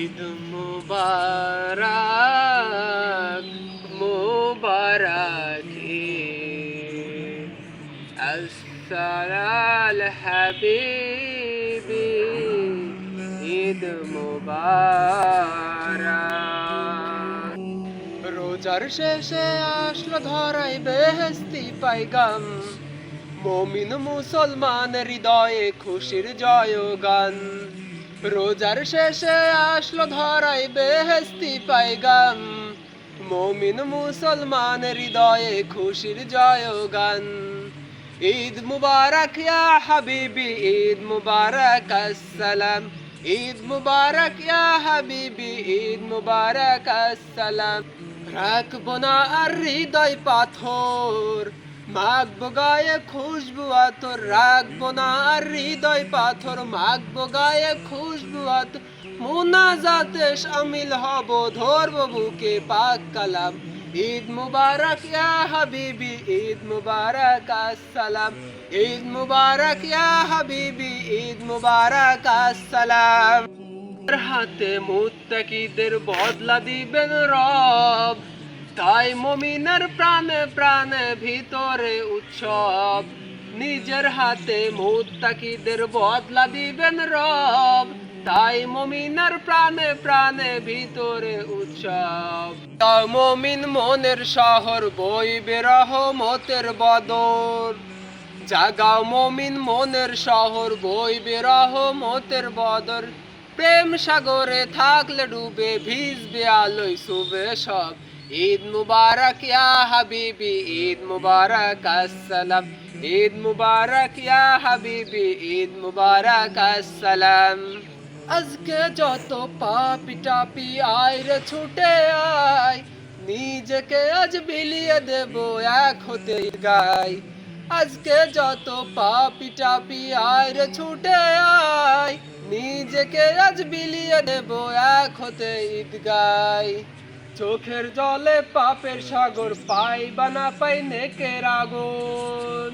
ঈদ মুবারক মুবারক ঈদ আসসালাল হাবিবি ঈদ মুবারক। রোজার শেষে আসলো ধরায় বেহেশতি পাইগাম, মুমিন মুসলমান হৃদয়ে খুশির জয়গান। রোজার শেষে আসলো ধরায় বেহেশতি পাইগাম, মুমিন মুসলমান হৃদয়ে খুশির জয়গান। ঈদ মুবারক ইয়া হাবিবি ঈদ মুবারক আসসালাম, ঈদ মুবারক ইয়া হাবিবি ঈদ মুবারক আসসালাম। রাখবো না আর হৃদয় পাথর, মাখবো গায়ে খুশবু আতর। রাখবো না আর হৃদয় পাথর, মাখবো গায়ে খুশবু আতর। মুনাজাতে শামিল হব, ধরবো বুকে পাক কালাম। ঈদ মুবারক ইয়া হাবিবি ঈদ মুবারক আসসালাম, ঈদ মুবারক ইয়া হাবিবি ঈদ মুবারক আসসালাম। হাতে মুত্তাকিদের বদলা দিবেন রব, তাই মুমিনের প্রাণে প্রাণে ভিতরে উৎসব। নিজের হাতে মুত্তাকিদের বদলা দিবেন রব, তাই মুমিনের প্রাণে প্রাণে ভিতরে উৎসব। তাও মুমিন মনের শহর বইবে রহমতের বদর, জাগাও মুমিন মনের শহর বইবে রহমতের বদর। প্রেম সাগরে থাকলে ডুবে, ভিজবে আলোয় শুবে সব। ঈদ মুবারক ইয়া হাবিবি ঈদ মুবারক আসসালাম, ঈদ মুবারক ইয়া হাবিবি ঈদ মুবারক আসসালাম। আজকে যত পাপি টাপি আয় রে ছুটে আয়, নিজেকে আজ বিলিয়ে দেব এক হতে ঈদগায়। আজকে যত পাপি টাপি আয় রে ছুটে আয়, নিজেকে আজ বিলিয়ে দেব এক হতে ঈদগায়। চোখের জলে পাপের সাগর, পাই বা না পাই নেকের আগুন।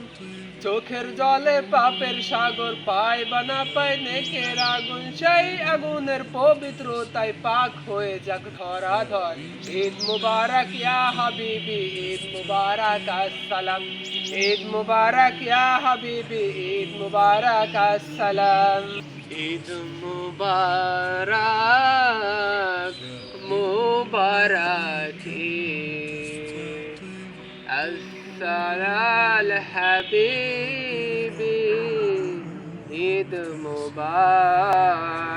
চোখের জলে পাপের সাগর, পাই বা না পাই নেকের আগুন। সেই আগুনের পবিত্রতায় পাক হয়ে যাক ধরাধর। ঈদ মুবারক ইয়া হাবিবি ঈদ মুবারক আসসালাম, ঈদ মুবারক ইয়া হাবিবি ঈদ মুবারক আসসালাম। ঈদ মুবারক মুবারক ঈদ আসসালাল হাবিবি ঈদ মুবারক।